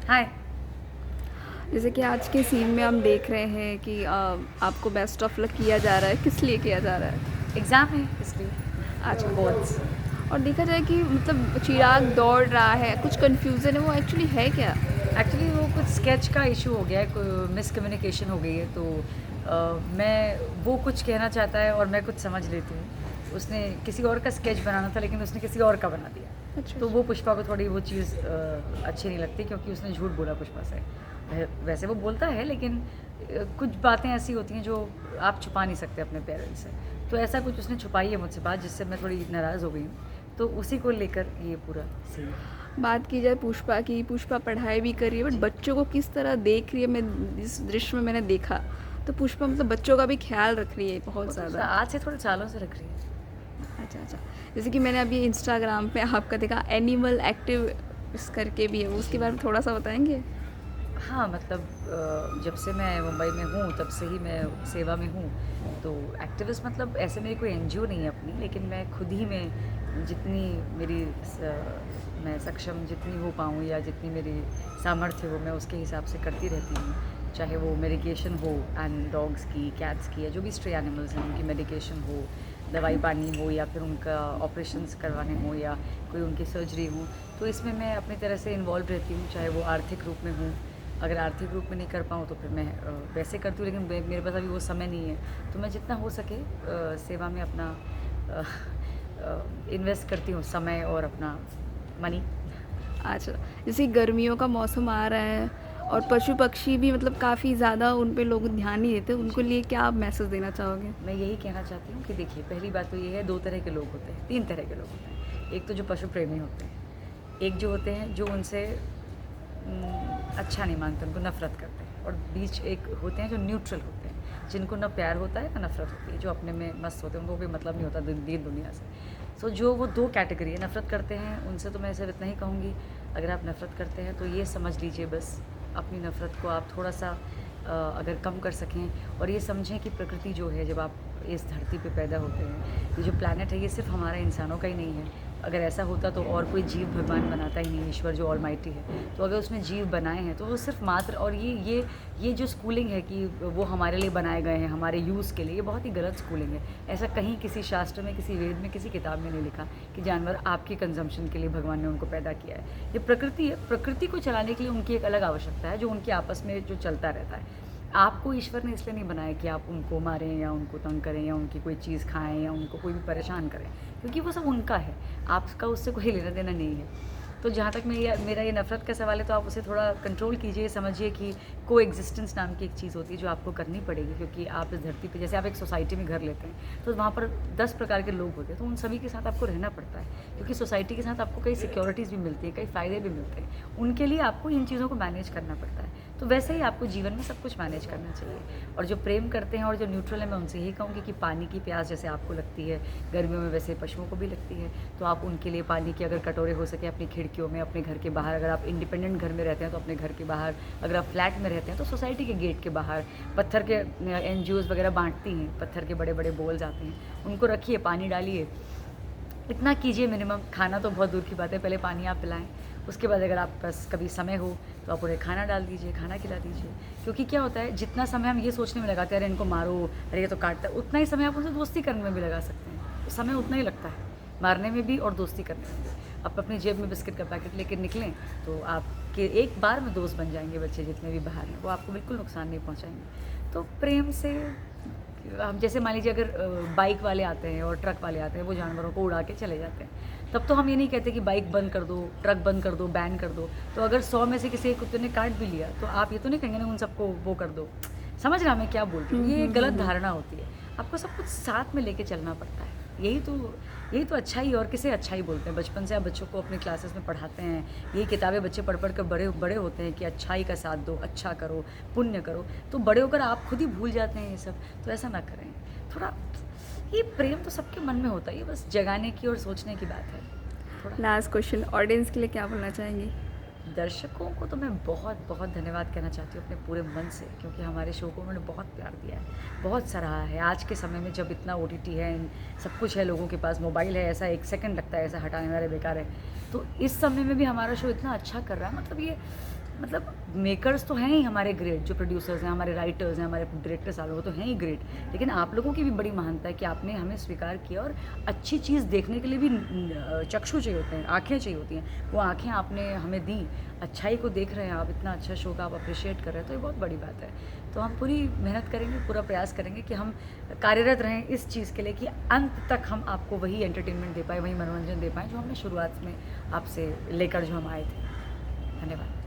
हाय। जैसे कि आज के सीन में हम देख रहे हैं कि आपको बेस्ट ऑफ लक किया जा रहा है, किस लिए किया जा रहा है? एग्ज़ाम है इसलिए। अच्छा। बोर्ड्स। और देखा जाए कि मतलब चिराग दौड़ रहा है, कुछ कन्फ्यूज़न है, वो एक्चुअली है क्या? एक्चुअली वो कुछ स्केच का इशू हो गया है, कोई मिसकम्युनिकेशन हो गई है, तो मैं वो कुछ कहना चाहता है और मैं कुछ समझ लेती हूँ। उसने किसी और का स्केच बनाना था लेकिन उसने किसी और का बना दिया। अच्छा तो अच्छा। वो पुष्पा को थोड़ी वो चीज़ अच्छी नहीं लगती क्योंकि उसने झूठ बोला पुष्पा से। वैसे वो बोलता है लेकिन कुछ बातें ऐसी होती हैं जो आप छुपा नहीं सकते अपने पेरेंट्स से। तो ऐसा कुछ उसने छुपाई है मुझसे बात, जिससे मैं थोड़ी नाराज़ हो गई हूँ। तो उसी को लेकर ये पूरा सीन है। बात की जाए पुष्पा की, पुष्पा पढ़ाई भी कर रही है, बट जी। बच्चों को किस तरह देख रही है, मैं इस दृश्य में मैंने देखा, तो पुष्पा मतलब बच्चों का भी ख्याल रख रही है बहुत वो तो ज़्यादा। आज से थोड़े सालों से रख रही है। अच्छा अच्छा। जैसे कि मैंने अभी इंस्टाग्राम पे आपका देखा, एनिमल एक्टिव इस करके भी है, वो उसके जी। बारे में थोड़ा सा बताएंगे? हाँ, मतलब जब से मैं मुंबई में हूँ तब से ही मैं सेवा में हूँ। तो एक्टिविस्ट मतलब ऐसे मेरी कोई एनजीओ नहीं है अपनी, लेकिन मैं खुद ही में जितनी मेरी मैं सक्षम जितनी हो पाऊँ या जितनी मेरी सामर्थ्य हो, मैं उसके हिसाब से करती रहती हूँ। चाहे वो मेडिकेशन हो एंड डॉग्स की, कैट्स की, या जो भी स्ट्रे एनिमल्स हैं उनकी मेडिकेशन हो, दवाई पानी हो, या फिर उनका ऑपरेशंस करवाने हो, या कोई उनकी सर्जरी हो। तो इसमें मैं अपनी तरह से इन्वॉल्व रहती हूँ, चाहे वो आर्थिक रूप में हूँ। अगर आर्थिक रूप में नहीं कर पाऊँ तो फिर मैं वैसे करती हूँ, लेकिन मेरे पास अभी वो समय नहीं है। तो मैं जितना हो सके सेवा में अपना इन्वेस्ट करती हूँ, समय और अपना मनी। अच्छा। जैसे गर्मियों का मौसम आ रहा है और जी। पशु पक्षी भी मतलब काफ़ी ज़्यादा उन पे लोग ध्यान नहीं देते, उनको जी। लिए क्या आप मैसेज देना चाहोगे? मैं यही कहना चाहती हूँ कि देखिए, पहली बात तो ये है, दो तरह के लोग होते हैं, तीन तरह के लोग होते हैं। एक तो जो पशु प्रेमी होते हैं, एक जो होते हैं जो उनसे अच्छा नहीं मानते, उनको नफ़रत करते हैं, और बीच एक होते हैं जो न्यूट्रल होते हैं, जिनको ना प्यार होता है ना नफ़रत होती है, जो अपने में मस्त होते हैं, उनको कोई मतलब नहीं होता दीन दुनिया से। सो जो वो दो कैटेगरी है, नफ़रत करते हैं उनसे, तो मैं सिर्फ इतना ही कहूँगी, अगर आप नफ़रत करते हैं तो ये समझ लीजिए बस, अपनी नफ़रत को आप थोड़ा सा अगर कम कर सकें, और ये समझें कि प्रकृति जो है, जब आप इस धरती पे पैदा होते हैं, ये जो प्लैनेट है ये सिर्फ हमारा इंसानों का ही नहीं है। अगर ऐसा होता तो और कोई जीव भगवान बनाता ही नहीं, ईश्वर जो ऑलमाइटी है। तो अगर उसने जीव बनाए हैं तो वो सिर्फ मात्र, और ये जो स्कूलिंग है कि वो हमारे लिए बनाए गए हैं, हमारे यूज़ के लिए, ये बहुत ही गलत स्कूलिंग है। ऐसा कहीं किसी शास्त्र में, किसी वेद में, किसी किताब में नहीं लिखा कि जानवर आपके कंजम्पशन के लिए भगवान ने उनको पैदा किया है। ये प्रकृति है, प्रकृति को चलाने के लिए उनकी एक अलग आवश्यकता है, जो उनके आपस में जो चलता रहता है। आपको ईश्वर ने इसलिए नहीं बनाया कि आप उनको मारें या उनको तंग करें या उनकी कोई चीज़ खाएं या उनको कोई भी परेशान करें, क्योंकि वो सब उनका है, आपका उससे कोई लेना देना नहीं है। तो जहाँ तक मेरा ये नफ़रत का सवाल है, तो आप उसे थोड़ा कंट्रोल कीजिए, समझिए कि को एग्जिस्टेंस नाम की एक चीज़ होती है जो आपको करनी पड़ेगी, क्योंकि आप इस धरती पे, जैसे आप एक सोसाइटी में घर लेते हैं तो वहाँ पर 10 प्रकार के लोग होते हैं, तो उन सभी के साथ आपको रहना पड़ता है, क्योंकि सोसाइटी के साथ आपको कई सिक्योरिटीज़ भी मिलती हैं, कई फ़ायदे भी मिलते हैं, उनके लिए आपको इन चीज़ों को मैनेज करना पड़ता है। तो वैसे ही आपको जीवन में सब कुछ मैनेज करना चाहिए। और जो प्रेम करते हैं और जो न्यूट्रल है, मैं उनसे यही कहूँगी कि पानी की प्यास जैसे आपको लगती है गर्मियों में, वैसे पशुओं को भी लगती है। तो आप उनके लिए पानी के अगर कटोरे हो सके अपनी खिड़कियों में, अपने घर के बाहर, अगर आप इंडिपेंडेंट घर में रहते हैं तो अपने घर के बाहर, अगर आप फ्लैट में रहते हैं तो सोसाइटी के गेट के बाहर, पत्थर के एनजीओज़ वगैरह बांटती हैं, पत्थर के बड़े बड़े बोल्स आते हैं, उनको रखिए, पानी डालिए, इतना कीजिए मिनिमम। खाना तो बहुत दूर की बात है, पहले पानी आप पिलाएं, उसके बाद अगर आप पास कभी समय हो तो आप उन्हें खाना डाल दीजिए, खाना खिला दीजिए। क्योंकि क्या होता है, जितना समय हम ये सोचने में लगाते हैं अरे इनको मारो, अरे ये तो काटता है, उतना ही समय आप उनसे दोस्ती करने में भी लगा सकते हैं। तो समय उतना ही लगता है मारने में भी और दोस्ती करने में भी। आप अपनी जेब में बिस्किट का पैकेट लेकर निकलें तो आपके एक बार में दोस्त बन जाएंगे बच्चे, जितने भी बाहर हैं वो आपको बिल्कुल नुकसान नहीं पहुँचाएंगे। तो प्रेम से हम, जैसे मान लीजिए अगर बाइक वाले आते हैं और ट्रक वाले आते हैं, वो जानवरों को उड़ा के चले जाते हैं, तब तो हम ये नहीं कहते कि बाइक बंद कर दो, ट्रक बंद कर दो, बैन कर दो। तो अगर 100 में से किसी एक कुत्ते ने काट भी लिया तो आप ये तो नहीं कहेंगे ना उन सबको वो कर दो। समझ रहा मैं क्या बोल रही हूँ, ये एक गलत धारणा होती है। आपको सब कुछ साथ में लेके चलना पड़ता है। यही तो अच्छाई, और किसे अच्छाई बोलते हैं। बचपन से आप बच्चों को अपने क्लासेस में पढ़ाते हैं, यही किताबें बच्चे पढ़ पढ़ कर बड़े बड़े होते हैं कि अच्छाई का साथ दो, अच्छा करो, पुण्य करो। तो बड़े होकर आप खुद ही भूल जाते हैं ये सब। तो ऐसा ना करें। थोड़ा ये प्रेम तो सबके मन में होता है, ये बस जगाने की और सोचने की बात है थोड़ा। लास्ट क्वेश्चन, ऑडियंस के लिए क्या बोलना चाहेंगी? दर्शकों को तो मैं बहुत बहुत धन्यवाद कहना चाहती हूँ अपने पूरे मन से, क्योंकि हमारे शो को उन्होंने बहुत प्यार दिया है, बहुत सराहा है। आज के समय में जब इतना ओटीटी है, सब कुछ है, लोगों के पास मोबाइल है, ऐसा एक सेकंड लगता है ऐसा हटाने वाले बेकार है, तो इस समय में भी हमारा शो इतना अच्छा कर रहा है, मतलब ये मतलब मेकर्स तो हैं ही हमारे ग्रेट, जो प्रोड्यूसर्स हैं, हमारे राइटर्स हैं, हमारे डायरेक्टर्स वो तो हैं ही ग्रेट, लेकिन आप लोगों की भी बड़ी महानता है कि आपने हमें स्वीकार किया, और अच्छी चीज़ देखने के लिए भी चक्षु चाहिए होते हैं, आँखें चाहिए होती हैं, वो आँखें आपने हमें दी, अच्छाई को देख रहे हैं आप, इतना अच्छा शो का आप अप्रिशिएट कर रहे हैं, तो ये बहुत बड़ी बात है। तो हम पूरी मेहनत करेंगे, पूरा प्रयास करेंगे कि हम कार्यरत रहें इस चीज़ के लिए कि अंत तक हम आपको वही एंटरटेनमेंट दे पाएँ, वही मनोरंजन दे पाएँ जो हमने शुरुआत में आपसे लेकर जो हम आए थे। धन्यवाद।